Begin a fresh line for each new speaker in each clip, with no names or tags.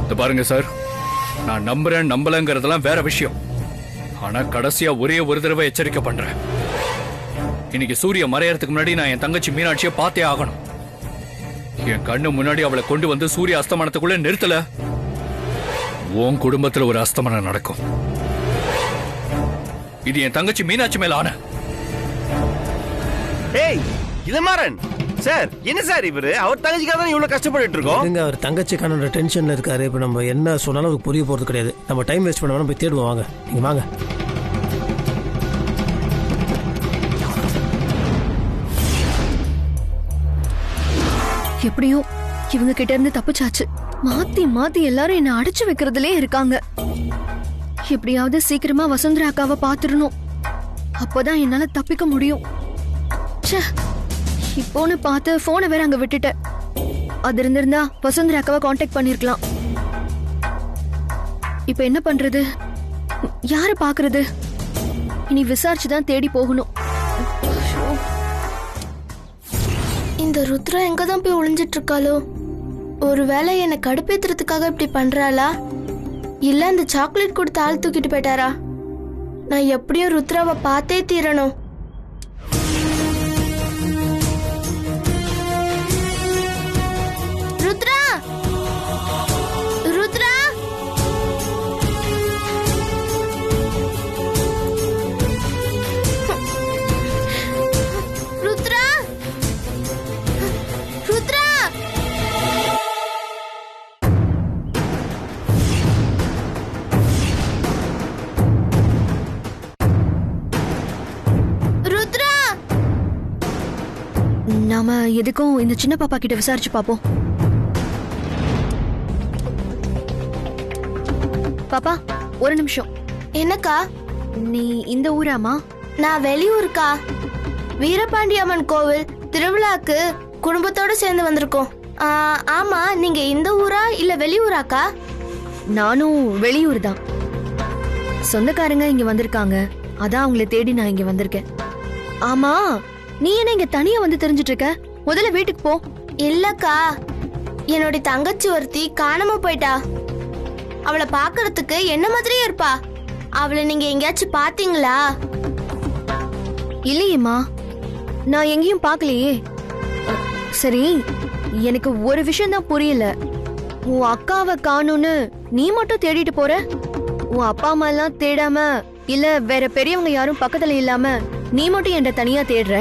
இது பாருங்க சார், நான் நம்புறேன் நம்பலங்கிறதெல்லாம் வேற விஷயம். ஆனா கடைசியா ஒரே ஒரு தடவை எச்சரிக்கை பண்றேன். இன்னைக்கு சூரிய மறையறதுக்கு முன்னாடி நான் என் தங்கச்சி மீனாட்சியை பார்த்தே ஆகணும். என் கண்ணு முன்னாடி அவளை கொண்டு வந்து சூரிய அஸ்தமனத்துக்குள்ள நிறுத்தல, உன் குடும்பத்துல ஒரு அஸ்தமனம் நடக்கும். இது என் தங்கச்சி மீனாட்சி மேல ஆன.
ஏய் இளமாறன் சார், என்ன சார் இவரு? அவர் தங்கச்சிக்காக தான் இவ்வளவு கஷ்டப்பட்டு இருக்கோம்.
அவர் தங்கச்சிக்கான டென்ஷன்ல இருக்காரு. இப்ப நம்ம என்ன சொன்னாலும் அவருக்கு புரிய போறது கிடையாது. நம்ம டைம் வேஸ்ட் பண்ண வேணாம், போய் தேடுவோம். வாங்க, நீங்க வாங்க.
எப்படியோ இவங்க கிட்ட இருந்து தப்பிச்சாச்சு. மாத்தி மாத்தி எல்லாரும் என்ன அடைச்சு வைக்கிறதுலே இருக்காங்க. எப்படியாவது சீக்கிரமா வசுந்தரா அக்காவை பாத்துடணும். அப்போதான் என்னால தப்பிக்க முடியும். இப்போன்னு பார்த்து போனை வேற அங்க விட்டுட்டேன். அது இருந்திருந்தா வசுந்தரா அக்காவை கான்டாக்ட் பண்ணிருக்கலாம். இப்ப என்ன பண்றது? யார பாக்குறது? இனி விசாரிச்சுதான் தேடி போகணும்.
இந்த ருத்ரா எங்கதான் போய் ஒளிஞ்சிட்டு இருக்காளோ? ஒருவேளை என்னை கடுப்பேத்துறதுக்காக இப்படி பண்றாளா? இல்ல அந்த சாக்லேட் கொடுத்து ஆள் தூக்கிட்டு போயிட்டாரா? நான் எப்படியும் ருத்ராவை பார்த்தே தீரணும். ருத்ரா, ருத்ரா, ருத்ரா, ருத்ரா. ருத்ரா,
நாம எதுக்கும் இந்த சின்ன பாப்பா கிட்ட விசாரிச்சு பாப்போம். பாப்பா, ஒரு நிமிஷம்.
என்னக்கா?
நீ இந்த ஊராமா?
நான் வெளியூருக்கா. வீரபாண்டி அம்மன் கோவில் திருவிழாக்கு குடும்பத்தோட சேர்ந்து வந்திருக்கோம். ஆமா, நீங்க இந்த ஊரா இல்ல வெளியூராக்கா?
நானும் வெளியூர் தான். சொந்தக்காரங்க இங்க வந்திருக்காங்க, அதான் அவங்கள தேடி நான் இங்க வந்திருக்கேன். ஆமா, நீ என்ன இங்க தனியா வந்து தெரிஞ்சிட்டு இருக்க? முதல்ல வீட்டுக்கு போ.
இல்லக்கா, என்னோட தங்கச்சி ஒருத்தி காணாம போயிட்டா. அவளை பாக்குறதுக்கு என்ன மாதிரியே இருப்பா. அவளை நீங்க எங்கேயாச்சும் பாத்தீங்களா?
இல்லையேம்மா, நான் எங்கேயும் பார்க்கலையே. சரி, எனக்கு ஒரு விஷயம் தான் புரியல. உன் அக்காவை காணும்னு நீ மட்டும் தேடிட்டு போற, உன் அப்பா அம்மா எல்லாம் தேடாம, இல்ல வேற பெரியவங்க யாரும் பக்கத்துல இல்லாம நீ மட்டும் என்கிட்ட தனியா தேடுற?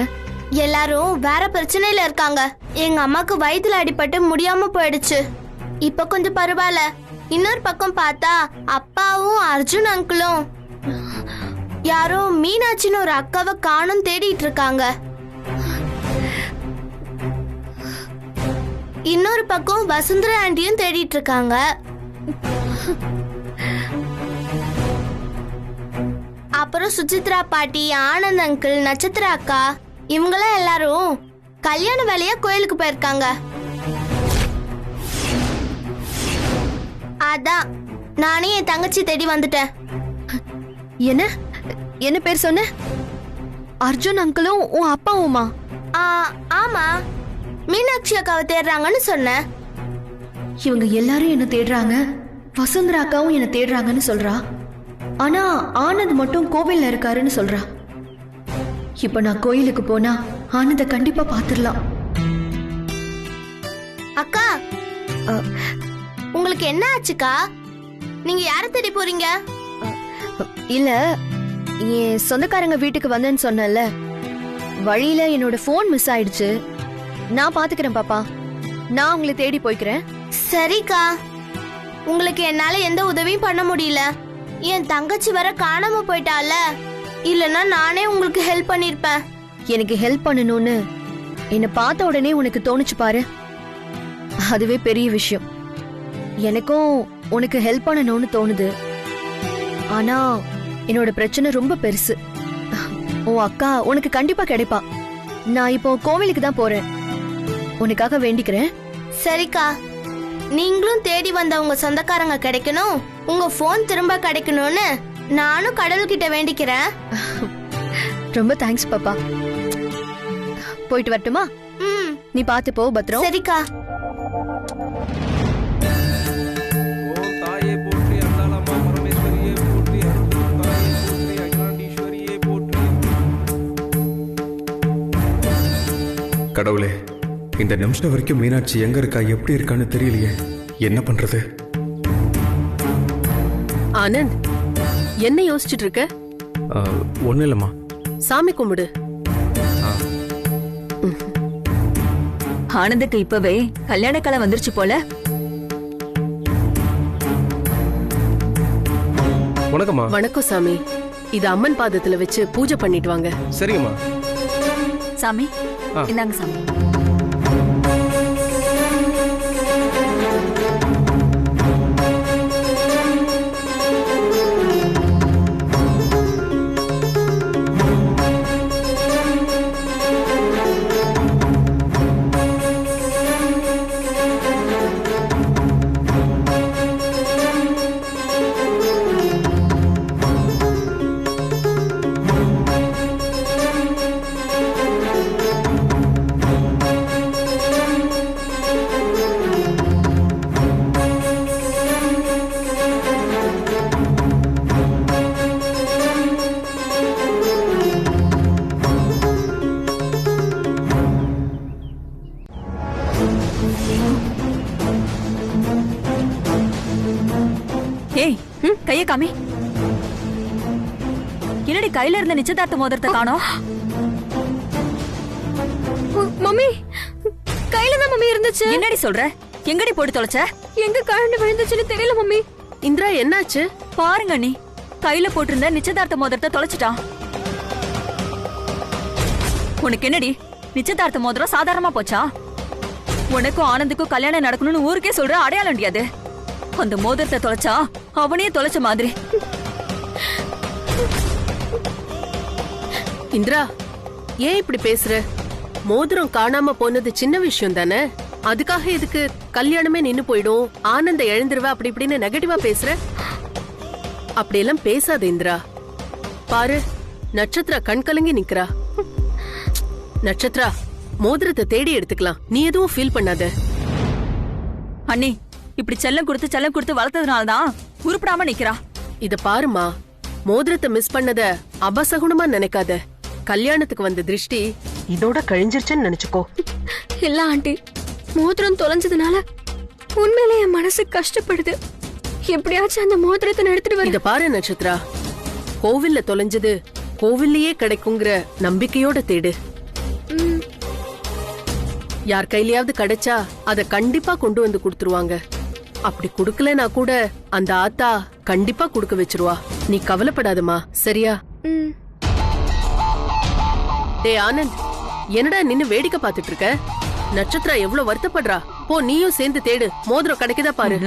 எல்லாரும் வேற பிரச்சனையில இருக்காங்க. எங்க அம்மாக்கு வயித்துல அடிபட்டு முடியாம போயிடுச்சு. இப்ப கொஞ்சம் பரவாயில்ல. இன்னொரு பக்கம் பார்த்தா அப்பாவும் அர்ஜுன் அங்கிளும் யாரோ மீனாட்சின்னு ஒரு அக்காவை காணும் தேடிட்டு இருக்காங்க. இன்னொரு பக்கம் வசுந்தரா ஆண்டியும் தேடிட்டு இருக்காங்க. அப்புறம் சுசித்ரா பாட்டி, ஆனந்த் அங்கிள், நட்சத்திரா அக்கா, இவங்களாம் எல்லாரும் கல்யாண வேலையா கோயிலுக்கு போயிருக்காங்க. அதான் நானே என் தங்கச்சி தேடி வந்துட்டேன்.
என்ன என்ன பேர் சொன்ன? அர்ஜுன் அங்கிளும் உன் அப்பாவுமா?
ஆமா, மீனாட்சி அக்காவை தேடுறாங்கன்னு சொன்னேன்.
இவங்க எல்லாரும் என்ன தேடுறாங்க, வசுந்தரா அக்காவும் என்ன தேடுறாங்கன்னு சொல்றா. ஆனா ஆனந்த் மட்டும் கோவில்ல இருக்காருன்னு சொல்றா. இப்ப நான் கோயிலுக்கு போனா ஆனந்த கண்டிப்பா பாத்துடலாம்.
அக்கா, உங்களுக்கு என்ன ஆச்சுக்கா? நீங்க யார தேடி போறீங்க?
இல்ல, என் சொந்தக்காரங்க வீட்டுக்கு வந்தேன்னு சொன்னல, வழியில என்னோட போன் மிஸ் ஆயிடுச்சு. நான் பாத்துக்கிறேன் பாப்பா, நான் உங்களை தேடி போய்க்கிறேன்.
சரிக்கா, உங்களுக்கு என்னால எந்த உதவியும் பண்ண முடியல. என் தங்கச்சி வர காணாம போயிட்டால, இல்லனா நானே உங்களுக்கு ஹெல்ப் பண்ணிருப்பேன்.
எனக்கு ஹெல்ப் பண்ணணும்னு என்ன பார்த்த உடனே உனக்கு தோணுச்சு பாரு, அதுவே பெரிய விஷயம். எனக்கும் உனக்கு ஹெல்ப் பண்ணணும்னு தோணுது. ஆனா என்னோட பிரச்சனை ரொம்ப பெருசு. உன் அக்கா உனக்கு கண்டிப்பா கிடைப்பா. நான் இப்போ கோவிலுக்கு தான் போறேன், உனக்காக வேண்டிக்கிறேன்.
சரிக்கா, நீங்களும் தேடி வந்த உங்க சொந்தக்காரங்க கிடைக்கணும், உங்க போன் திரும்ப கிடைக்கணும்னு நானும் கடவுள்கிட்ட வேண்டிக்கிறேன்.
ரொம்ப தேங்க்ஸ் பாப்பா. போயிட்டு வரட்டுமா?
ம்,
நீ பாத்து போ, பத்திரம்.
சரிக்கா.
கடவுளே, இந்த நிமிஷம் வரைக்கும் மீனாட்சி எங்க இருக்கா, எப்படி இருக்கான்னு தெரியலையே. என்ன பண்றது?
ஆனந்த், என்ன யோசிச்சுட்டு இருக்க?
ஒன்றும் இல்லைம்மா.
சாமி கும்பிடு.
ஆனந்துக்கு இப்பவே கல்யாண காலம் வந்துருச்சு போல.
வணக்கம்மா.
வணக்கம் சாமி. இது அம்மன் பாதத்துல வச்சு பூஜை பண்ணிட்டு வாங்க.
சரிங்கம்மா.
சாமி இந்தாங்க சாமி. ஏய், கைய காமி. என்னடி கையில இருந்த நிச்சயதார்த்த மோதிரத்தை காணோம்?
மம்மி, கையில தான் மம்மி இருந்துச்சு.
என்னடி சொல்ற? எங்கடி போட்டு தொலைச்ச?
எங்க கழண்டு விழுந்துச்சுன்னு தெரியல மம்மி.
இந்திரா, என்னாச்சு?
பாருங்க நீ, கையில போட்டிருந்த நிச்சயதார்த்த மோதிரத்தை தொலைச்சிட்டான். உனக்கு என்னடி நிச்சயதார்த்த மோதிரம் சாதாரணமா போச்சா? உனக்கும் ஆனந்துக்கும் கல்யாணம் நடக்கணும்னு ஊருக்கே சொல்ற அடையாளம் முடியாது. அந்த மோதிரத்தை தொலைச்சா அவனையே தொலைச்ச மாதிரி.
இந்திரா, ஏன் இப்படி பேசுற? மோதிரம் காணாம போனது சின்ன விஷயம் தானே. அதுக்காக இதுக்கு கல்யாணமே நின்னு போயிடும், ஆனந்த எழுந்துருவா அப்படி இப்படின்னு நெகட்டிவா பேசுற? அப்படியெல்லாம் பேசாத இந்திரா. பாரு, நட்சத்திரா கண் கலங்கி நிக்கிறா. நட்சத்திரா, மோதிரத்தை தேடி எடுத்துக்கலாம், நீ எதுவும் ஃபீல் பண்ணாத.
அண்ணி, இப்படி செல்லம் கொடுத்து வளர்த்ததுனாலதான் உருப்படாம நிக்கிறா.
இத பாருமா, மோதிரத்தை மிஸ் பண்ணத அபசகுணமா நினைக்காத. கல்யாணத்துக்கு வந்த திருஷ்டி இதோட கழிஞ்சிருச்சுன்னு நினைச்சுக்கோ.
இல்ல ஆண்டி, மோதிரம் தொலைஞ்சதுனால உண்மையிலே என் மனசு கஷ்டப்படுது. எப்படியாச்சும் அந்த மோதிரத்தை எடுத்துட்டு வர.
இத பாரு நட்சத்திரா, கோவில்ல தொலைஞ்சது கோவில்லயே கிடைக்குங்கிற நம்பிக்கையோட தேடு. யார் கையிலயாவது கிடைச்சா அத கண்டிப்பா கொண்டு வந்து கொடுத்துருவாங்க. அப்படி குடுக்கலனா கூட அந்த ஆத்தா கண்டிப்பா குடுக்க வச்சிருவா. நீ கவலைப்படாதமா, சரியா? டேய் ஆனந்த், என்னடா நின்னு வேடிக்கை பார்த்துட்டு இருக்க? நட்சத்திரா எவ்வளவு வருத்தப்படுறா. போ, நீயும் சேர்ந்து தேடு, மோதிரம் கிடைக்குதா பாரு.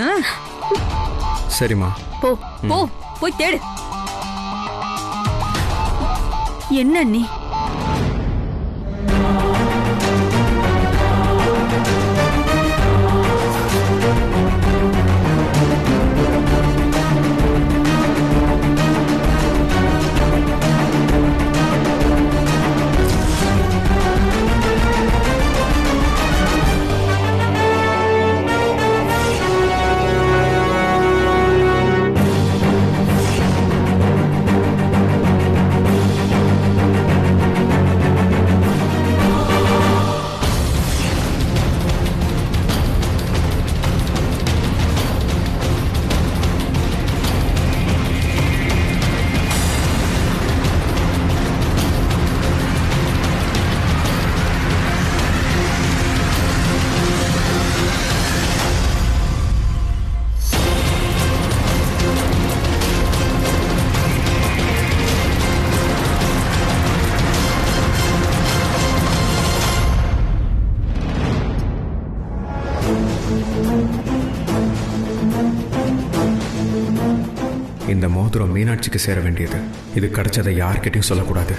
சரிம்மா.
போ
போ, போய் தேடு. என்ன நீ?
இந்த மோதிரம் மீனாட்சிக்கு சேர வேண்டியது. இது கிடைச்சதை யார்கிட்டயும் சொல்லக்கூடாது.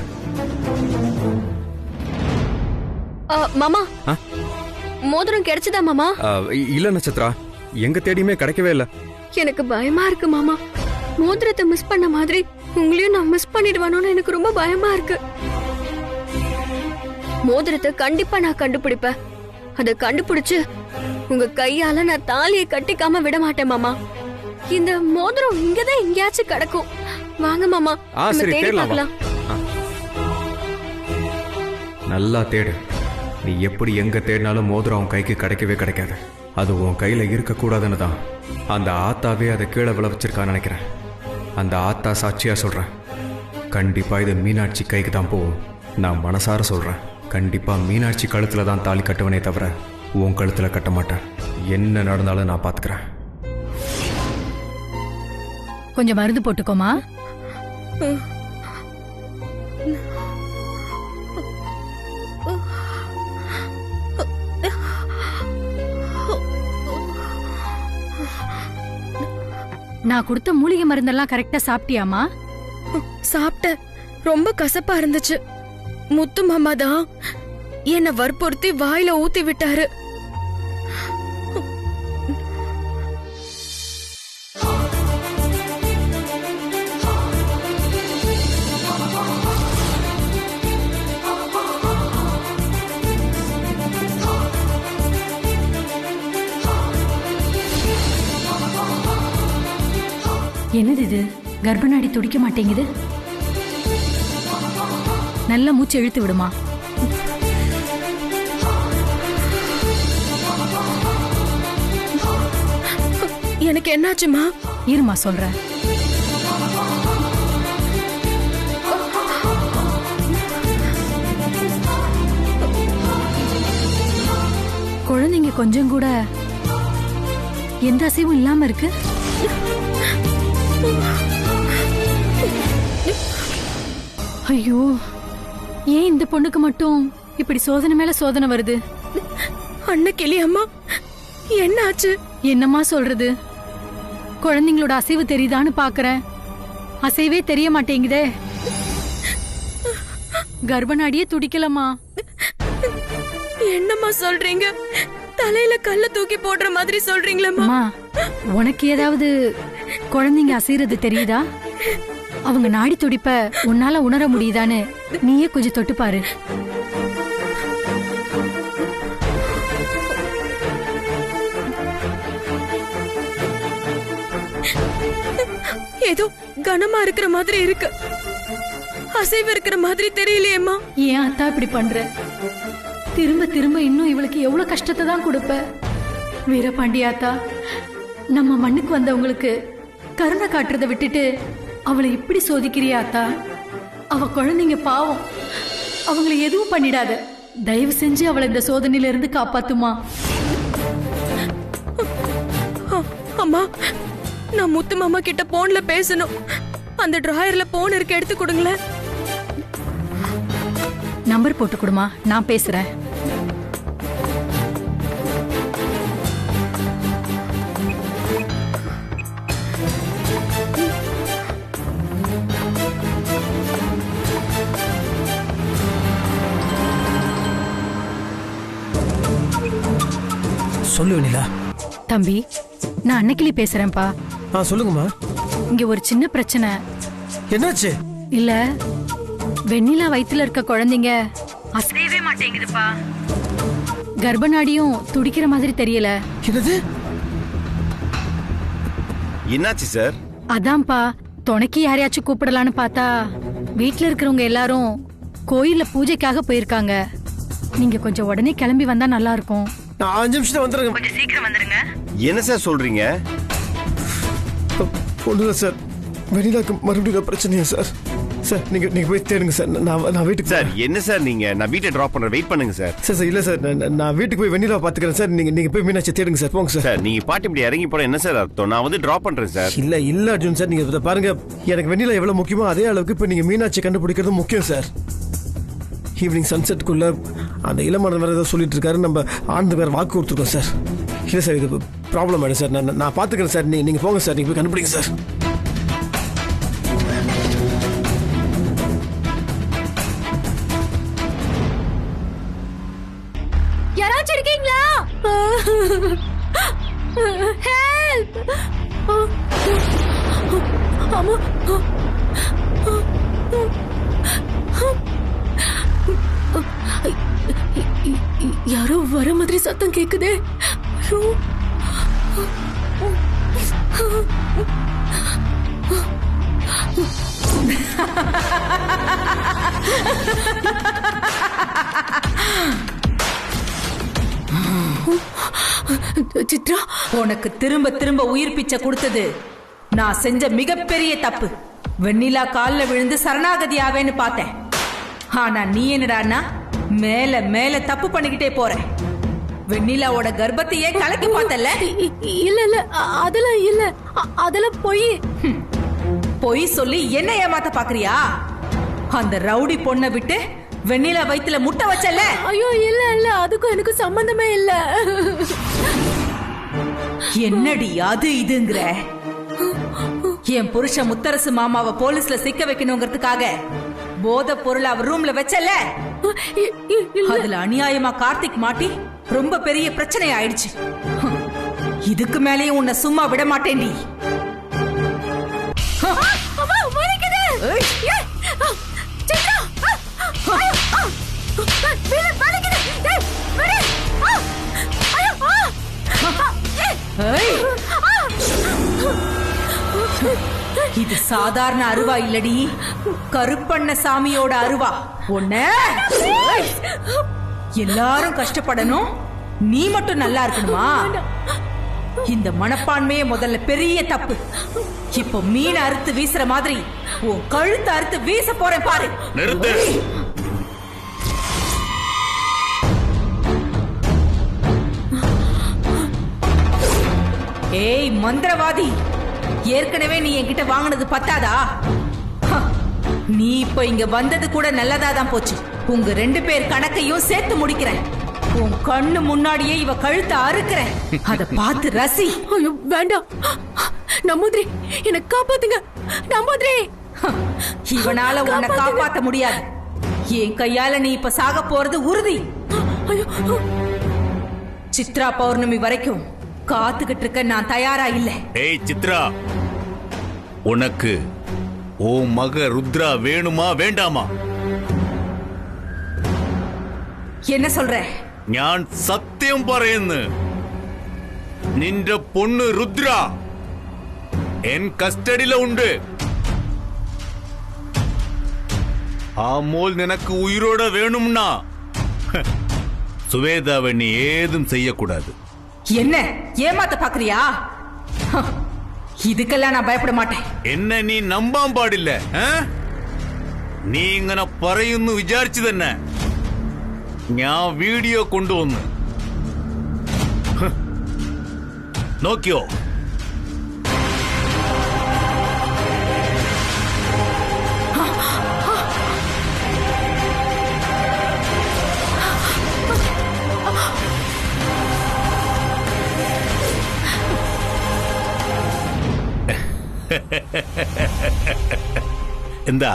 மாமா, மோதிரம் கிடைச்சதா மாமா?
இல்ல நட்சத்திரா, எங்க தேடியுமே கிடைக்கவே இல்ல.
எனக்கு பயமா இருக்கு மாமா. மோதிரத்தை மிஸ் பண்ண மாதிரி உங்களையும் நான் மிஸ் பண்ணிடுவானோன்னு எனக்கு ரொம்ப பயமா இருக்கு. மோதிரத்தை கண்டிப்பா நான் கண்டுபிடிப்பேன். அதை கண்டுபிடிச்சு உங்க கையால நான் தாலியை கட்டிக்காம விட மாட்டேன் மாமா. இந்த மோதிரம் இங்கதான் எங்கேயாச்சும் கிடக்கும். வாங்க மாமா, நம்ம
சரி,
தேடி
தேடலாம்.
பார்க்கலாம்.
நல்லா தேடு. நீ எப்படி எங்க தேடினாலும் மோதிரம் உன் கைக்கு கிடைக்கவே கிடைக்காது. அது உன் கையில இருக்கக்கூடாதுன்னு தான் அந்த ஆத்தாவே அதை கீழே விழ வச்சிருக்கான்னு நினைக்கிறேன். அந்த ஆத்தா சாட்சியா சொல்றேன், கண்டிப்பா இது மீனாட்சி கைக்கு தான் போகும். நான் மனசார சொல்றேன், கண்டிப்பா மீனாட்சி கழுத்துல தான் தாலி கட்டுவனே தவிர உன் கழுத்துல கட்ட மாட்டேன். என்ன நடந்தாலும் நான் பாத்துக்கிறேன்.
கொஞ்சம் மருந்து போட்டுக்கோமா. நான் கொடுத்த மூலிகை மருந்தெல்லாம் கரெக்டா சாப்பிட்டியாமா?
சாப்பிட்டேன். ரொம்ப கசப்பா இருந்துச்சு. முத்து மாமா தான் என்ன வற்புறுத்தி வாயில ஊத்தி விட்டாரு.
என்னது இது? கர்ப்பநாடி துடிக்க மாட்டேங்குது. நல்ல மூச்சு இழுத்து விடுமா.
எனக்கு என்னாச்சுமா?
இருமா சொல்றேன். குழந்தைங்க கொஞ்சம் கூட எந்த அசைவும் இல்லாம இருக்கு. ஐயோ, ஏன் இந்த பொண்ணுக்கு மட்டும் இப்படி சோதனை மேல சோதனை வருது?
அண்ணக்கிளி அம்மா, என்ன ஆச்சு?
என்னம்மா சொல்றது? குழந்தைங்களோட அசைவு தெரியுதான்னு பாக்குறேன், அசைவே தெரிய மாட்டேங்குதே. கர்ப்பநாடியே துடிக்கலமா.
என்னம்மா சொல்றீங்க? தலையில கல்ல தூக்கி போடுற மாதிரி சொல்றீங்களா?
உனக்கு ஏதாவது குழந்தைங்க அசைறது தெரியுதா? அவங்க நாடி துடிப்ப உன்னால உணர முடியுதான்னு நீயே கொஞ்சம் தொட்டு பாரு.
ஏதோ கனமா இருக்கிற மாதிரி இருக்கு, அசைவு இருக்கிற மாதிரி தெரியலையேம்மா.
ஏன் அத்தா இப்படி பண்ற? திரும்ப திரும்ப இன்னும் இவளுக்கு எவ்வளவு கஷ்டத்தை தான் கொடுப்ப? வீரபாண்டியாத்தா, நம்ம மண்ணுக்கு வந்தவங்களுக்கு கருணை காட்டுறதை விட்டுட்டு அவளை இப்படி சோதிக்கிறியாத்தா? அவ குழந்தைங்க பாவம், அவங்களை எதுவும் பண்ணிடாத. தயவு செஞ்சு அவளை இந்த சோதனையில இருந்து காப்பாத்துமா.
அம்மா, நான் முத்து மாமா கிட்ட போன்ல பேசணும். அந்த டிராயர்ல போன் இருக்கு, எடுத்து கொடுங்களேன்.
நம்பர் போட்டு கொடுமா, நான் பேசுறேன்.
சொல்லு வெண்ணிலா.
தம்பி, நான் அன்னைக்கிளி பேசுறேன்ப்பா.
சொல்லுங்கம்மா.
இங்க ஒரு சின்ன பிரச்சனை.
என்னாச்சு?
இல்ல, வெண்ணிலா வயித்துல இருக்க குழந்தைங்க அசையவே மாட்டேங்குதுப்பா. கர்ப்பநாடியும் துடிக்கிற மாதிரி தெரியல.
என்னது?
என்னாச்சு சார்?
அதான்ப்பா, துணைக்கு யாரையாச்சும் கூப்பிடலான்னு பார்த்தா வீட்டுல இருக்கிறவங்க எல்லாரும் கோயில்ல பூஜைக்காக போயிருக்காங்க. நீங்க கொஞ்சம் உடனே கிளம்பி வந்தா நல்லா இருக்கும்.
நான் 5 நிமிஷத்துல வந்துருங்க.
கொஞ்சம் சீக்கிரம் வந்துருங்க.
என்ன சார் சொல்றீங்க?
ஒண்ணுல சார், வெண்ணிலாக்கு மறுபடியும் பிரச்சனையா சார்? சார் நீங்க போய் தேடுங்க சார். நான் வீட்டுக்கு
சார். என்ன சார் நீங்க? நான் வீட்டை டிராப் பண்றேன், வெயிட் பண்ணுங்க சார்.
சார் இல்ல சார், நான் வீட்டுக்கு போய் வெண்ணிலா பாத்துக்கிறேன் சார். நீங்க போய் மீனாட்சி தேடுங்க சார். போங்க சார்.
சார் நீங்க பாட்டு இப்படி இறங்கி போற என்ன சார் அர்த்தம்? நான் வந்து டிராப் பண்றேன் சார்.
இல்ல அர்ஜுன் சார், நீங்க இதை பாருங்க. எனக்கு வெண்ணிலா எவ்வளவு முக்கியமோ அதே அளவுக்கு இப்ப நீங்க மீனாட்சி கண்டுபிடிக்கிறது முக்கியம் சார். ஈவினிங் சன்செட்டுக்குள்ள அந்த இளமரன் வேற ஏதோ சொல்லிட்டு இருக்காரு. நம்ம ஆனந்த் வேற வாக்கு கொடுத்துருக்கோம் சார். இல்ல சார், இது ப்ராப்ளம் ஆயிடும் சார். நான் பாத்துக்கிறேன் சார். நீங்க போங்க சார், நீங்க போய் கண்டுபிடிங்க சார்.
யாராச்சும் இருக்கீங்களா? ஹெல்ப்!
அம்மா, யாரோ வர மாதிரி சத்தம் கேக்குதே. சித்ரா,
உனக்கு திரும்ப திரும்ப உயிர் பிச்சை கொடுத்தது நான் செஞ்ச மிகப்பெரிய தப்பு. வெண்ணிலா கால்ல விழுந்து சரணாகதி ஆவேன்னு பார்த்தேன். ஆனா நீ என்னடான்னா மேல மேல தப்பு பண்ணிக்கிட்டே போற. வெண்ணிலாவோட கர்ப்பத்தையே கலக்கி பார்த்தல.
இல்ல இல்ல, அதெல்லாம் இல்ல, அதெல்லாம் பொய்.
பொய் சொல்லி என்ன ஏமாத்த பாக்குறியா? அந்த ரவுடி பொண்ணை விட்டு வெண்ணிலா வயித்துல முட்டை வச்சல.
ஐயோ இல்ல இல்ல, அதுக்கும் எனக்கு சம்பந்தமே இல்ல.
என்னடி அது இதுங்கிற? என் புருஷ முத்தரசு மாமாவை போலீஸ்ல சிக்க வைக்கணுங்கிறதுக்காக போத பொருள் அவர் ரூம்ல வச்சல. அதுல அநியாயமா கார்த்திக் மாட்டி ரொம்ப பெரிய பிரச்சனை ஆயிடுச்சு. இதுக்கு மேலேயும் உன்னை சும்மா விட மாட்டேன்டி. இது சாதாரண அருவா இல்லடி, கருப்பண்ண சாமியோட அருவா. ஒன்ன எல்லாரும் கஷ்டப்படணும், நீ மட்டும் நல்லா இருக்கணுமா? இந்த மனப்பான்மையே முதல்ல பெரிய தப்பு. இப்போ மீன் அறுத்து வீசுற மாதிரி உன் கழுத்து அறுத்து வீச போறேன் பாரு.
நிறுத்து.
ஏய் மந்திரவாதி, ஏற்கனவே நீ என்கிட்ட வாங்கினது பத்தாதா? நீ இப்ப இங்க வந்தது கூட நல்லதா தான் போச்சு. உங்க 2 பேர் கணக்கையும் சேர்த்து முடிக்கிறேன். உன் கண்ணு முன்னாடியே இவ கழுத்தை அறுக்கிறேன், அத பார்த்து ரசி.
ஐயோ வேண்டாம், நம்பூதிரி என்ன காப்பாத்துங்க. நம்பூதிரி,
இவனால உன்னை காப்பாத்த முடியாது. என் கையால நீ இப்ப சாக போறது உறுதி. சித்ரா பௌர்ணமி வரைக்கும் காத்துக்கிட்டு இருக்க நான் தயாரா இல்ல.
ஏய் சித்ரா, உனக்கு ஓ மக ருத்ரா வேணுமா வேண்டாமா?
என்ன சொல்ற?
ഞാൻ സത്യം പറയുന്നു, നിന്റെ പൊണ്ണ് രുദ്ര എൻ കസ്റ്റഡിയിലുണ്ട്. ആ മോൾ നിനക്ക് ഉയിരോടെ വേணும்னா சுவேதாவை நீ ஏதும் செய்யக்கூடாது.
என்ன ஏமாத்த பாக்குறியா? இதுக்கெல்லாம் நான் பயப்பட மாட்டேன்.
എന്നെ നീ നമ്പാൻ പാടില്ല. നീ ഇങ്ങനെ പറയുന്നു വിചാരിച്ചു തന്നെ ഞാൻ വീഡിയോ കൊണ്ടുവന്നു നോക്കിയോ? എന്താ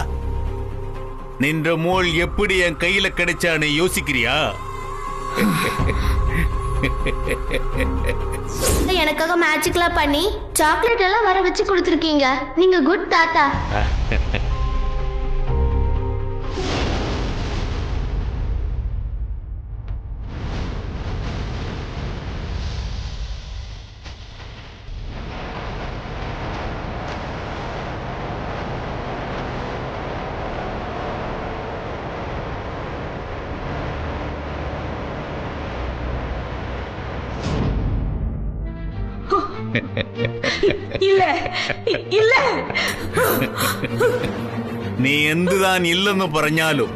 നിന്റെ മോൾ എപ്പടി എൻ കയ്യില கிடைச்சான்னு யோசிக்கிறியா?
எனக்காக மேஜிக்லாம் பண்ணி சாக்லேட் எல்லாம் வர வச்சு கொடுத்துருக்கீங்க. நீங்க குட் தாத்தா.
இல்ல இல்ல,
നീ എന്തുതാൻ ഇല്ലെന്ന് പറഞ്ഞാലും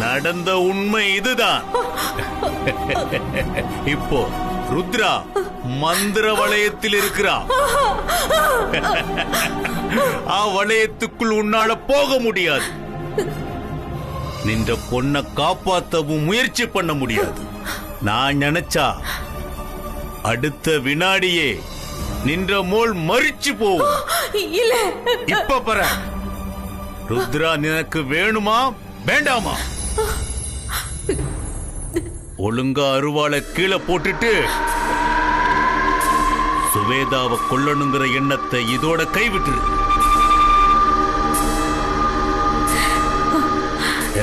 നടന്ന ഉണ്മ ഇതുതാൻ. ഇപ്പോ രുദ്ര மந்திர வளையத்தில் இருக்கிறான். ஆ வளையத்துக்குள் உன்னால போக முடியாது. நின்ற பொண்ணை காப்பாத்தவும் முயற்சி பண்ண முடியாது. நான் நினைச்சா அடுத்த வினாடியே நின்ற மோள் மரிச்சு போகும்.
இல்ல
இப்ப பாரு, ருத்ரா நினக்கு வேணுமா வேண்டாமா? ஒழுங்கா அருவாளை கீழே போட்டுட்டு சுவேதாவை கொல்லணுங்கிற எண்ணத்தை இதோட கைவிட்டுரு.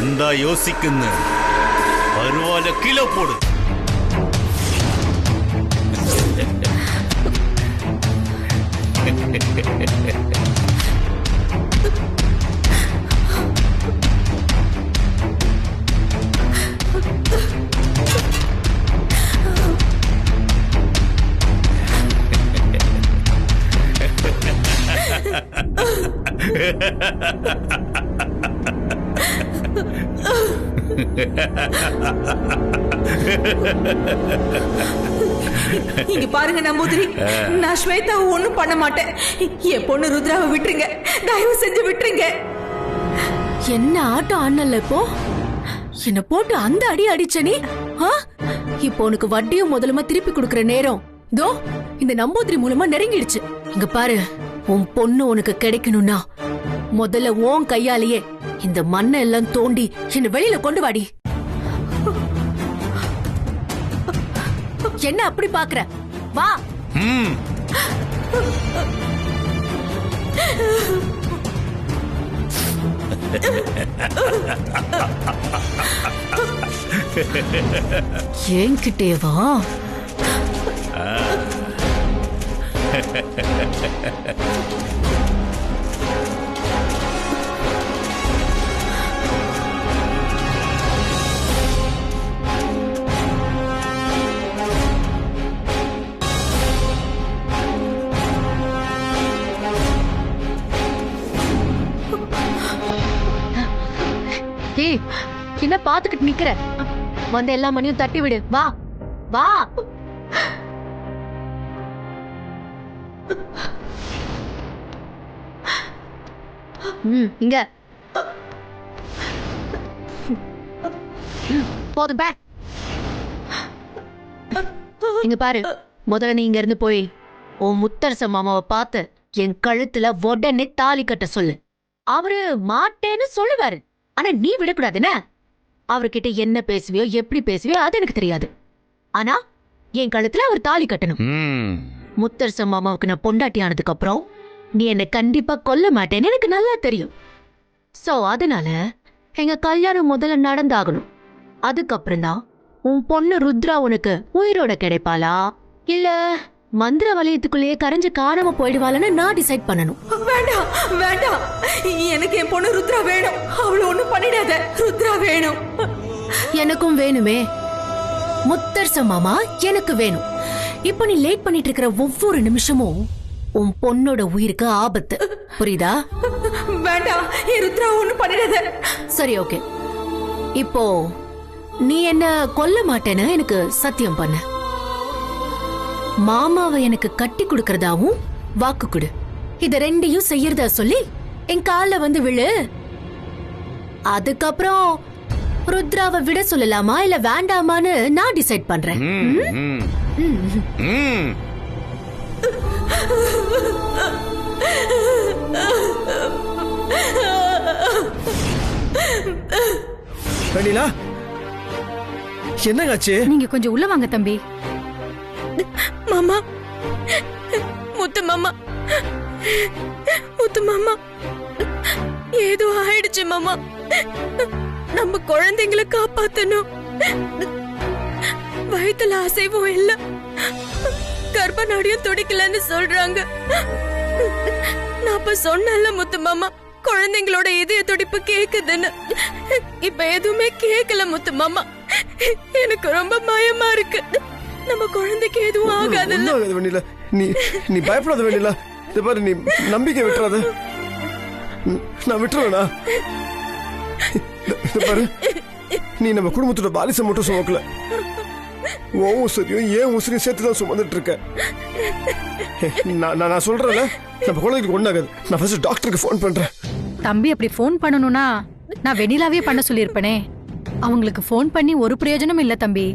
എന്താ യോസിക്കുന്ന? അരുവാല കിലോ പോട്.
இங்க பாருங்க நம்பூதிரி, நான் ஸ்வேதாவை ஒண்ணும் பண்ண மாட்டேன். என் பொண்ணு ருத்ராவை விட்டுருங்க, தயவு செஞ்சு விட்டுருங்க.
என்ன ஆட்டம் ஆனல்ல இப்போ? என்ன போட்டு அந்த அடி அடிச்சனி? இப்போ உனக்கு வட்டியும் முதலுமா திருப்பி கொடுக்கற நேரம் தோ இந்த நம்பூதிரி மூலமா நெருங்கிடுச்சு. இங்க பாரு, உன் பொண்ணு உனக்கு கிடைக்கணும்னா முதல்ல உன் கையாலேயே இந்த மண்ணை எல்லாம் தோண்டி என்ன வெளியில கொண்டு வாடி. என்ன அப்படி பாக்குற? வா. என்கிட்டே வா. என்ன பாத்துக்கிட்டு நிக்கிற? வந்த எல்லா மணியும் தட்டி விடு. வா வா. இங்க போதும் பே. இங்க பாரு, முதல்ல நீ இங்க இருந்து போய் உன் முத்தரச மாமாவை பார்த்து என் கழுத்துல உடனே தாலி கட்ட சொல்லு. அவரு மாட்டேன்னு சொல்லுவாரு, ஆனா நீ விடக்கூடாதுன்னு. அவர்கிட்ட என்ன பேசுவியோ எப்படி பேசுவியோ அது எனக்கு தெரியாது, ஆனா என் கழுத்துல அவர் தாலி கட்டணும். முத்தரச மாமாவுக்கு நான் பொண்டாட்டி ஆனதுக்கு அப்புறம் நீ என்ன கண்டிப்பா கொல்ல மாட்டேன்னு எனக்கு நல்லா தெரியும். சோ அதனால எங்க கல்யாணம் முதல்ல நடந்தாகணும். அதுக்கப்புறம் தான் உன் பொண்ணு ருத்ரா உனக்கு உயிரோட கிடைப்பாளா இல்ல மந்திர வலயத்துக்குள்ளேயே கரைஞ்சு காணாம போயிடுவாளன்னு நான் டிசைட் பண்ணணும்.
வேண்டாம் வேண்டாம், எனக்கு என் பொண்ணு ருத்ரா வேணும். அவளை ஒண்ணும் பண்ணிடாத, ருத்ரா வேணும்.
எனக்கும் வேணுமே முத்தரச மாமா, எனக்கு வேணும். இப்ப நீ லேட் பண்ணிட்டு இருக்கிற ஒவ்வொரு நிமிஷமும் உன் பொண்ணோட உயிருக்கு ஆபத்து, புரியுதா?
வேண்டாம், என் ருத்ரா ஒண்ணும் பண்ணிடாத.
சரி ஓகே, இப்போ நீ என்ன கொல்ல மாட்டேன்னு எனக்கு சத்தியம் பண்ண. மாமாவை எனக்கு கட்டி கொடுக்கறதாவும் வாக்கு கொடு. இத ரெண்டையும் செய்யறதா சொல்லி என் கால்ல வந்து விழு. அதுக்கப்புறம் ருத்ராவை விட சொல்லலாமா இல்ல வேண்டாமான்னு நான் டிசைட் பண்றேன்.
வெண்ணிலா, என்னங்காச்சு?
நீங்க கொஞ்சம் உள்ள வாங்க தம்பி.
மாமா, முத்து மாமா, முத்து மாமா, ஏதோ ஆயிடுச்சு மாமா. நம்ம குழந்தைங்களை காப்பாத்தணும். வயித்துல அசைவும் இல்ல, கர்ப்ப நாடியும் துடிக்கலன்னு சொல்றாங்க. நான் அப்ப சொன்னல முத்து மாமா, குழந்தைங்களோட இதய துடிப்பு கேக்குதுன்னு. இப்ப எதுவுமே கேட்கல முத்து மாமா. எனக்கு ரொம்ப பயமா இருக்கு. நம்ம குழந்தைக்கு எதுவும் ஆகாது.
வெண்ணிலா, நீ பயப்படாத வெண்ணிலா. இது பாரு, நீ நம்பிக்கை விட்டுறாத. நான் விட்டுருவேனா? பாரு, நீ நம்ம குடும்பத்தோட பாலிசை மட்டும் சுமக்கல, உன் உசுரியும் ஏன் உசுரியும் சேர்த்துதான் சுமந்துட்டு இருக்க. நான் சொல்றேன்ல, நம்ம குழந்தைக்கு ஒண்ணாகாது. நான் ஃபர்ஸ்ட் டாக்டருக்கு ஃபோன் பண்றேன்.
தம்பி அப்படி ஃபோன் பண்ணணும்னா நான் வெண்ணிலாவே பண்ண சொல்லியிருப்பேனே. அவங்களுக்கு ஃபோன் பண்ணி ஒரு பிரயோஜனம் இல்ல தம்பி.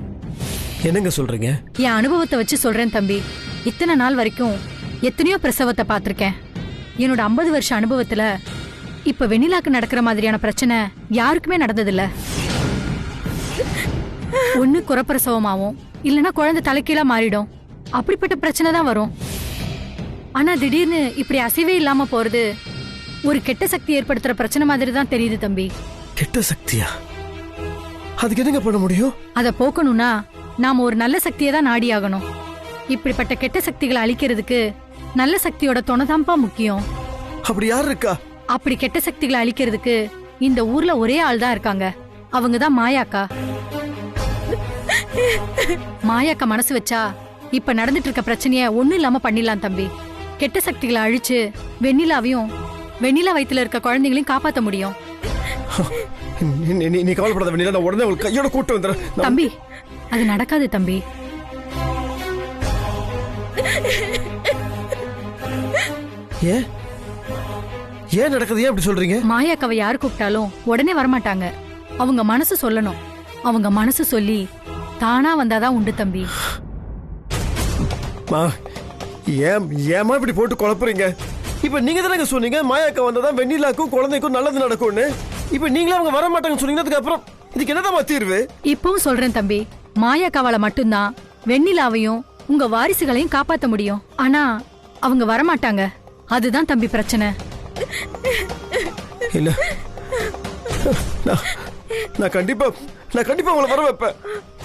என்னங்க சொல்றீங்க?
என் அனுபவத்தை வச்சு சொல்றேன் தம்பி. இத்தனை நாள் வரைக்கும் எத்தனையோ பிரசவத்தை பார்த்திருக்கேன். என்னோட 50 வருஷ அனுபவத்துல இப்ப வெண்ணிலாக்கு நடக்கிற மாதிரியான பிரச்சனை யாருக்குமே நடந்ததில்ல. ஒண்ணு குறப்பிரசவமாவும் இல்லைன்னா குழந்தை தலைக்கீழா மாறிடும். அப்படிப்பட்ட பிரச்சனை தான் வரும். ஆனா திடீர்னு இப்படி அசைவே இல்லாம போறது ஒரு கெட்ட சக்தி ஏற்படுத்துற பிரச்சனை மாதிரி தான் தெரியுது தம்பி.
கெட்ட சக்தியா? அதுக்கு என்னங்க பண்ண முடியும்?
அதை போக்கணும்னா நாம ஒரு நல்ல சக்தியை தான் நாடி ஆகணும். இப்படிப்பட்ட கெட்ட சக்திகளை அழிக்கிறதுக்கு நல்ல சக்தியோட துணைதான்ப்பா முக்கியம்.
அப்படி யார் இருக்கா?
அப்படி கெட்ட சக்திகளை அழிக்கிறதுக்கு இந்த ஊர்ல ஒரே ஆள் தான் இருக்காங்க. அவங்கதான் மாயாக்கா. மாயாக்கா மனசு வச்சா இப்ப நடந்துட்டு இருக்க பிரச்சனைய ஒண்ணும் இல்லாம பண்ணிடலாம் தம்பி. கெட்ட சக்திகளை அழிச்சு வெண்ணிலாவையும் வெண்ணிலா வயித்துல இருக்க குழந்தைங்களையும் காப்பாத்த முடியும்.
நீ கவலைப்படாத வெண்ணிலா, நான் உடனே உங்களுக்கு கையோட கூட்டு வந்துடுறேன்.
தம்பி, அது நடக்காது தம்பி.
ஏன் நடக்குது? ஏன் அப்படி சொல்றீங்க?
மாயாக்காவை யாரு கூப்பிட்டாலும் உடனே வரமாட்டாங்க. அவங்க மனசு சொல்லணும். அவங்க மனசு சொல்லி தானா வந்தாதான் உண்டு தம்பி.
ஏமா இப்படி போட்டு குழப்புறீங்க? இப்ப நீங்க தானே சொன்னீங்க மாயாக்கா வந்தாதான் வெண்ணிலாக்கும் குழந்தைக்கும் நல்லது நடக்கும்னு. இப்ப நீங்களே அவங்க வர மாட்டாங்கன்னு சொன்னீங்க. அப்புறம் இதுக்கு என்னதான் தீர்வு?
இப்பவும் சொல்றேன் தம்பி, மாயாக்காவால மட்டும்தான் வெண்ணிலாவையும் உங்க வாரிசுகளையும் காப்பாத்த முடியும். ஆனா அவங்க வரமாட்டாங்க. அதுதான் தம்பி பிரச்சனை.
இல்ல, நான் கண்டிப்பா அவங்களை வர வைப்பேன்.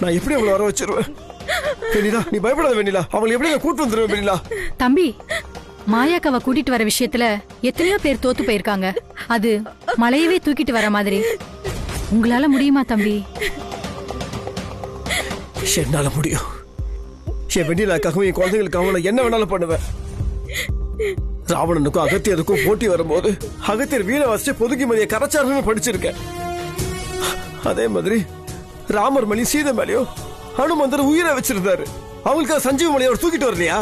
நான் எப்படி அவங்களை வர வச்சிருவேன்? வெண்ணிலா, நீ பயப்படாத வெண்ணிலா. அவங்களை எப்படி நான் கூட்டு வந்துருவேன் வெண்ணிலா.
தம்பி, மாயாக்காவை கூட்டிட்டு வர விஷயத்துல எத்தனையோ பேர் தோத்து போயிருக்காங்க. அது மலையவே தூக்கிட்டு வர மாதிரி. உங்களால முடியுமா தம்பி?
என்னால முடியும். என் வெண்ணிலாக்காகவும் என் குழந்தைகளுக்காகவும் என்ன வேணாலும் பண்ணுவேன். ராவணனுக்கும் அகத்தியருக்கும் போட்டி வரும்போது அகத்தியர் வீணை வச்சு பொதுக்கி மதிய கரைச்சாருன்னு படிச்சிருக்கேன். அதே மாதிரி ராமர் மணி சீதை மேலையும் ஹனுமந்தர் உயிரை வச்சிருந்தாரு. அவங்களுக்கு சஞ்சீவ மலையை அவர் தூக்கிட்டு வரலையா?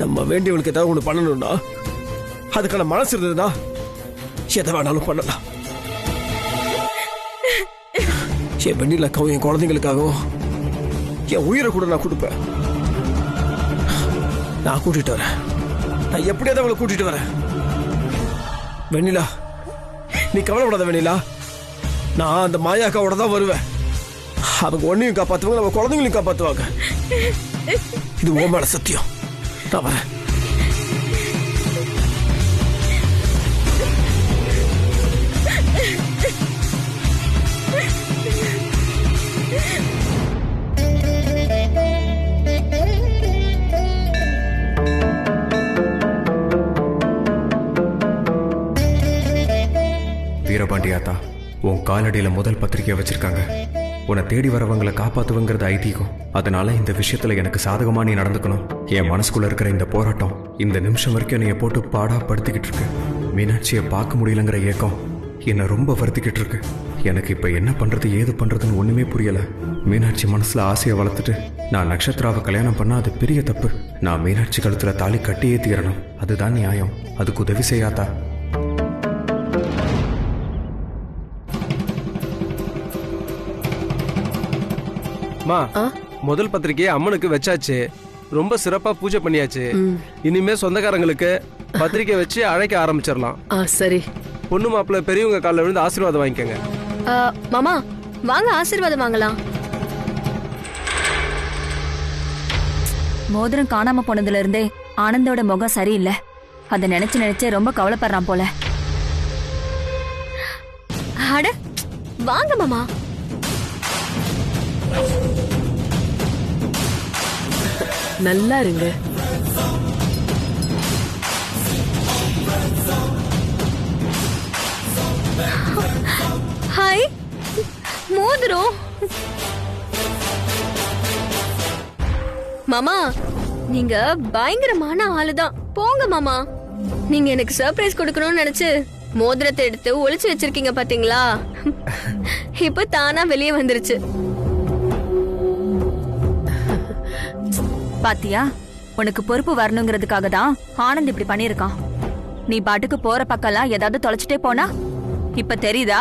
நம்ம வேண்டியவங்களுக்கு ஏதாவது ஒண்ணு பண்ணணும்னா அதுக்கான மனசு இருந்ததுன்னா எதை வேணாலும் பண்ணலாம். என் வெண்ணிலாக்காகவும் என் குழந்தைங்களுக்காகவும் என் உயிரை கூட நான் கொடுப்பேன். நான் கூட்டிட்டு வரேன். நான் எப்படியாவது அவங்களை கூட்டிட்டு வரேன். வெண்ணிலா, நீ கவலைப்படாத வெண்ணிலா. நான் அந்த மாயாக்காவோட தான் வருவேன். அவங்க ஒன்னையும் காப்பாத்துவாங்க, நம்ம குழந்தைங்களையும் காப்பாத்துவாங்க. இது ஓ மேல சத்தியம். நான் வரேன்.
வீரபாண்டியாத்தா, உன் காலடியில முதல் பத்திரிக்கை வச்சிருக்காங்க. உன்னை தேடி வரவங்களை காப்பாத்துவங்கிறது ஐதீகம். அதனால இந்த விஷயத்துல எனக்கு சாதகமா நீ நடந்துக்கணும். என் மனசுக்குள்ள இருக்கிற இந்த போராட்டம் இந்த நிமிஷம் வரைக்கும் என்னைய போட்டு பாடா படுத்திக்கிட்டு இருக்கு. மீனாட்சியை பார்க்க முடியலங்கிற ஏக்கம் என்னை ரொம்ப வருத்திக்கிட்டு இருக்கு. எனக்கு இப்ப என்ன பண்றது ஏது பண்றதுன்னு ஒண்ணுமே புரியல. மீனாட்சி மனசுல ஆசையை வளர்த்துட்டு நான் நட்சத்திராவை கல்யாணம் பண்ணா அது பெரிய தப்பு. நான் மீனாட்சி கழுத்துல தாலி கட்டியே தீரணும். அதுதான் நியாயம். அதுக்கு உதவி செய்யாதா?
முதல் பத்திரிக்கையை அம்மனுக்கு வச்சாச்சு. ரொம்ப சிறப்பா பூஜை பண்ணியாச்சு. இனிமே சொந்தக்காரங்களுக்கு பத்திரிக்கை வச்சு அழைக்க ஆரம்பிச்சிடலாம்.
சரி.
பொண்ணு மாப்பிள்ள பெரியவங்க காலில் விழுந்து ஆசீர்வாதம் வாங்கிக்கங்க.
மாமா வாங்க ஆசீர்வாதம் வாங்கலாம்.
மோதிரம் காணாம போனதுல இருந்தே ஆனந்தோட முகம் சரியில்லை. அதை நினைச்சு ரொம்ப கவலைப்படுறான் போல.
அட வாங்க மாமா.
நல்லா இருங்க.
ஹாய், மோதிரம். மாமா, நீங்க பயங்கரமான ஆளுதான். போங்க மாமா. நீங்க எனக்கு சர்ப்ரைஸ் கொடுக்கணும்னு நினைச்சு மோதிரத்தை எடுத்து ஒளிச்சு வச்சிருக்கீங்க பாத்தீங்களா? இப்ப தானா வெளியே வந்துருச்சு.
பாத்தியா, உனக்கு பொறுப்பு வரணுங்கிறதுக்காக தான் ஆனந்த் இப்படி பண்ணிருக்கான். நீ பாட்டுக்கு போற பக்கம்லாம் ஏதாவது தொலைச்சிட்டே போனா இப்ப தெரியுதா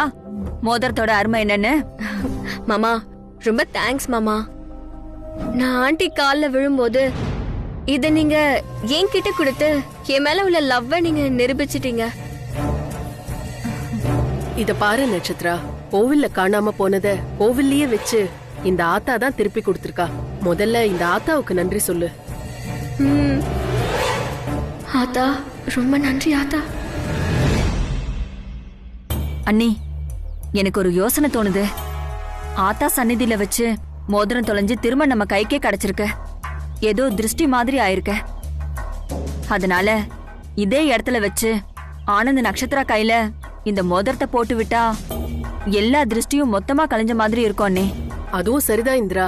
மோதிரத்தோட அருமை என்னன்னு?
மாமா ரொம்ப தேங்க்ஸ் மாமா. நான் ஆண்டி கால்ல விழும்போது இத நீங்க என்கிட்ட கொடுத்து என் மேல உள்ள லவ்வ நீங்க நிரூபிச்சிட்டீங்க.
இத பாரு நட்சத்திரா, கோவில்ல காணாம போனத கோவில்லயே வச்சு இந்த ஆத்தா தான் திருப்பி கொடுத்திருக்கா. முதல்ல இந்த ஆத்தாவுக்கு நன்றி சொல்லு.
ஆத்தா ரொம்ப நன்றி ஆத்தா.
அண்ணி, எனக்கு ஒரு யோசனை தோணுது. ஆத்தா சந்நிதியில வச்சு மோதிரம் தொலைஞ்சு திரும்ப நம்ம கைக்கே கிடைச்சிருக்கு. ஏதோ திருஷ்டி மாதிரி ஆயிருக்க. அதனால இதே இடத்துல வச்சு ஆனந்த் நட்சத்திரா கையில இந்த மோதிரத்தை போட்டு விட்டா எல்லா திருஷ்டியும் மொத்தமா கலைஞ்ச மாதிரி இருக்கும் அண்ணே.
அதுவும் சரிதான் இந்திரா.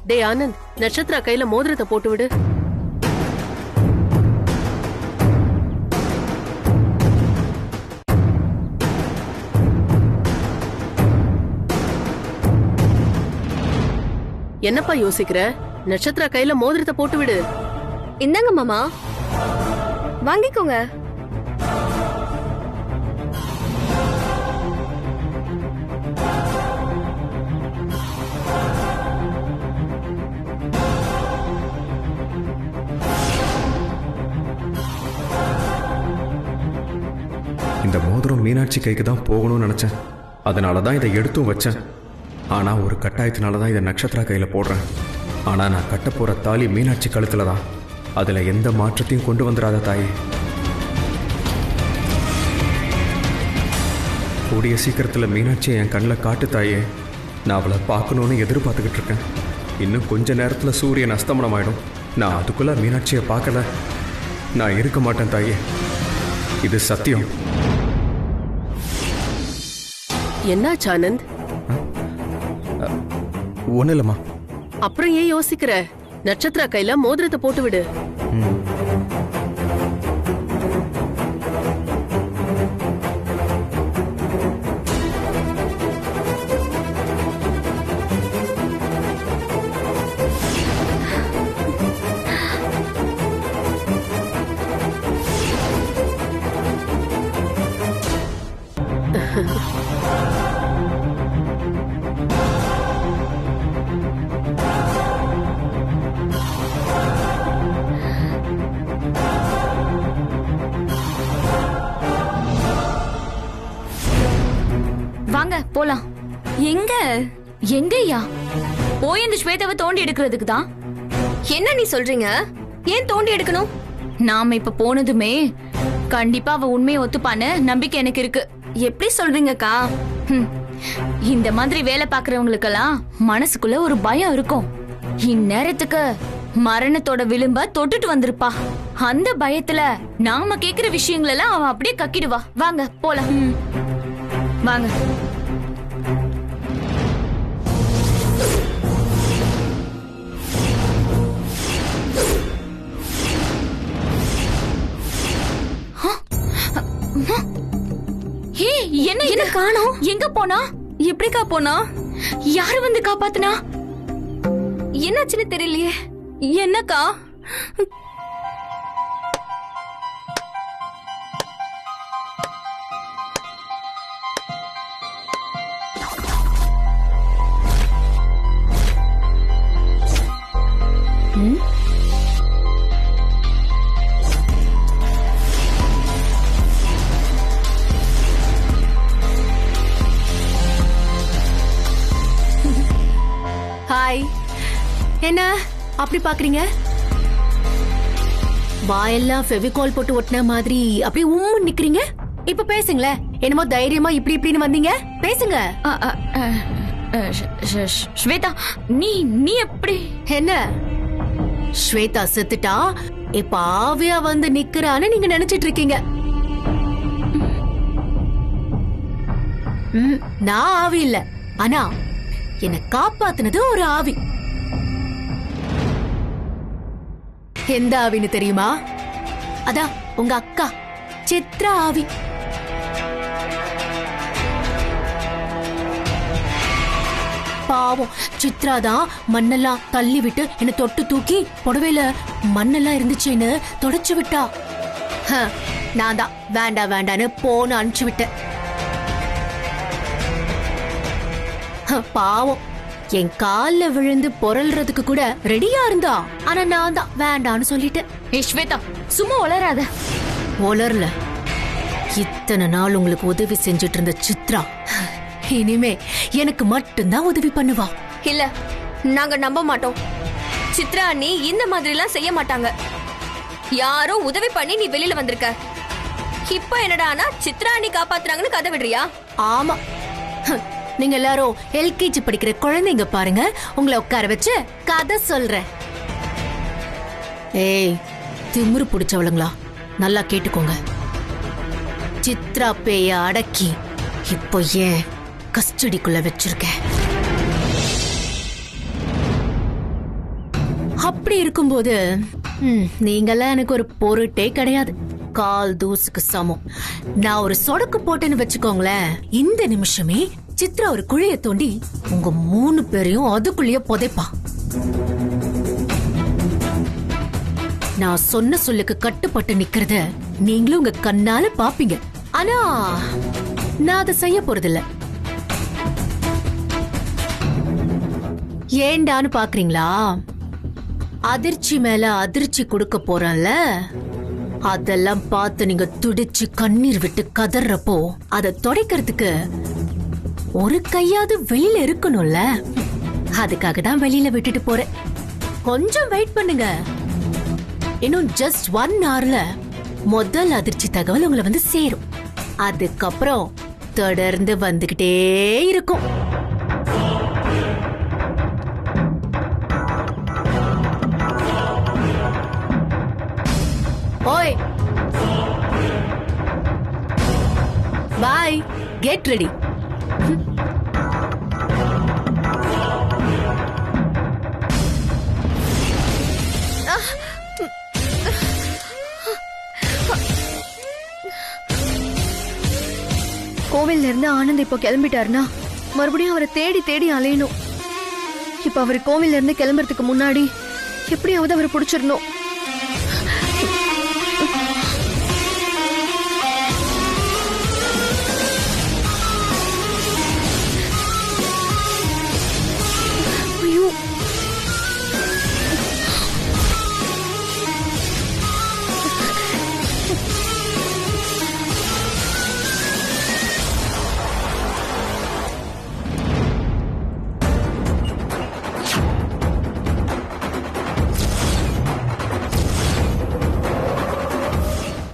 டே ஆனந்த், நட்சத்திரா கையில மோதிரத்தை போட்டு விடு. என்னப்பா யோசிக்கிற? நட்சத்திரா கையில மோதிரத்தை போட்டு விடு.
இந்தாங்க மாமா, வாங்கிக்கோங்க.
இந்த மோதிரம் மீனாட்சி கைக்கு தான் போகணும்னு நினைச்சேன். அதனால தான் இதை எடுத்தும் வச்சேன். ஆனா ஒரு கட்டாயத்தினால தான் இதை நட்சத்திரா கையில போடுறேன். ஆனா நான் கட்ட போற தாலி மீனாட்சி கழுத்துல தான். அதுல எந்த மாற்றத்தையும் கொண்டு வந்துடாத தாயே. கூடிய சீக்கிரத்துல மீனாட்சியை என் கண்ணில் காட்டு தாயே. நான் அவளை பார்க்கணும்னு எதிர்பார்த்துக்கிட்டு இருக்கேன். இன்னும் கொஞ்ச நேரத்துல சூரியன் அஸ்தமனம் ஆயிடும். நான் அதுக்குள்ள மீனாட்சியை பார்க்கல, நான் இருக்க மாட்டேன் தாயே. இது சத்தியம்.
என்னாச்சு ஆனந்த்?
ஒன்றும் இல்லைம்மா.
அப்புறம் ஏன் யோசிக்கிற? நட்சத்திரா கையில மோதிரத்தை போட்டு விடு.
வாங்க போலாம். எங்க எங்கய்யா? போய் இந்த ஸ்வேதாவை தோண்டி எடுக்கிறதுக்கு தான்.
என்ன நீ சொல்றீங்க? ஏன் தோண்டி எடுக்கணும்?
நாம இப்ப போனதுமே கண்டிப்பா அவ உண்மையை ஒத்துப்பான்னு நம்பிக்கை எனக்கு இருக்கு.
எப்படி சொல்றீங்கக்கா?
இந்த மாதிரி வேலை பாக்குறவங்களுக்கெல்லாம் மனசுக்குள்ள ஒரு பயம் இருக்கும். இந்நேரத்துக்கு மரணத்தோட விளிம்ப தொட்டுட்டு வந்திருப்பா. அந்த பயத்துல நாம கேக்குற விஷயங்கள் எல்லாம் அவன் அப்படியே கக்கிடுவா. வாங்க போலாம். வாங்க. என்ன என்ன காணோம்? எங்க போனா?
எப்படிக்கா போனா?
யாரு வந்து காப்பாத்துனா?
என்னாச்சுன்னு தெரியலையே. என்னக்கா?
ஹாய். என்ன அப்படி பாக்குறீங்க? வாயெல்லாம் ஃபெவிகால் போட்டு ஒட்டின மாதிரி அப்படியே உம்முன்னு நிக்கிறீங்க. இப்ப பேசுங்களேன். என்னமோ தைரியமா இப்படி இப்படின்னு வந்தீங்க, பேசுங்க.
ஸ்வேதா, நீ நீ எப்படி?
என்ன ஸ்வேதா செத்துட்டா இப்ப ஆவியா வந்து நிக்கிறான்னு நீங்க நினைச்சிட்டு இருக்கீங்க? நான் ஆவி இல்ல, ஆனா என்னை காப்பாத்துனது ஒரு ஆவி. எந்த ஆவின்னு தெரியுமா? அதான் உங்க அக்கா சித்ரா ஆவி. பாவம் சித்ரா தான் மண்ணெல்லாம் தள்ளி விட்டு என்ன தொட்டு தூக்கி புடவையில மண்ணெல்லாம் இருந்துச்சுன்னு தொடச்சு விட்டா. நான் தான் வேண்டாம் வேண்டான்னு போன அனுப்பிச்சு விட்டேன். பாவம் என் கால்ல விழுந்து பொறல்றதுக்கு கூட ரெடியா இருந்தா. ஆனா நான் தான் வேண்டான்னு சொல்லிட்டேன்.
ஸ்வேதா, சும்மா உளராத.
உளரல. இத்தனை நாள் உங்களுக்கு உதவி செஞ்சுட்டு இருந்த சித்ரா இனிமே எனக்கு மட்டும்தான் உதவி பண்ணுவா.
இல்ல, நாங்க நம்ப மாட்டோம். சித்ரா நீ இந்த மாதிரி எல்லாம் செய்ய மாட்டாங்க. யாரோ உதவி பண்ணி நீ வெளியில வந்திருக்க. இப்ப என்னடானா சித்ரா நீ காப்பாத்துறாங்கன்னு கதை விடுறியா?
ஆமா, நீங்க எல்லாரும் எல்கேஜி படிக்கிற குழந்தைங்க பாருங்க. உங்களை உட்கார வச்சு கதை சொல்றேன். ஏய் திமிரு பிடிச்சவளுங்களா, நல்லா கேட்டுக்கோங்க. சித்ரா பேய அடக்கி இப்போ ஏன் கஸ்டடிக்குள்ள வச்சிருக்கேன். அப்படி இருக்கும்போது நீங்கெல்லாம் எனக்கு ஒரு பொருட்டே கிடையாது. கால் தூசுக்கு சமம். நான் ஒரு சொடக்கு போட்டேன்னு வச்சுக்கோங்களேன், இந்த நிமிஷமே
சித்ரா ஒரு குழிய தோண்டி உங்க 3 பேரையும் அதுக்குள்ளேயே புதைப்பான். நான் சொன்ன சொல்லுக்கு கட்டுப்பட்டு நிக்கிறத நீங்களும் உங்க கண்ணால பாப்பீங்க. ஆனா நான் அதை செய்ய போறதில்ல. ஏண்டான்னு பாக்குறீங்களா? அதிர்ச்சி மேல அதிர்ச்சி கொடுக்க போறேன்ல, அதெல்லாம் பார்த்து நீங்க துடிச்சு கண்ணீர் விட்டு கதறப்போ அதை துடைக்கிறதுக்கு ஒரு கையாவது வெளியில இருக்கணும்ல. அதுக்காக தான் வெளியில விட்டுட்டு போறேன். கொஞ்சம் வெயிட் பண்ணுங்க. இன்னும் ஜஸ்ட் 1 hourல முதல் அதிர்ச்சி தகவல் உங்களை வந்து சேரும். அதுக்கப்புறம் தொடர்ந்து வந்துகிட்டே இருக்கும். ஓய், பாய், கெட் ரெடி.
கோவில்ல இருந்து ஆனந்த் இப்போ கிளம்பிட்டாருன்னா மறுபடியும் அவரை தேடி தேடி அலையணும். இப்ப அவர் கோவில்ல இருந்து கிளம்புறதுக்கு முன்னாடி எப்படியாவது அவரை பிடிச்சிடணும்.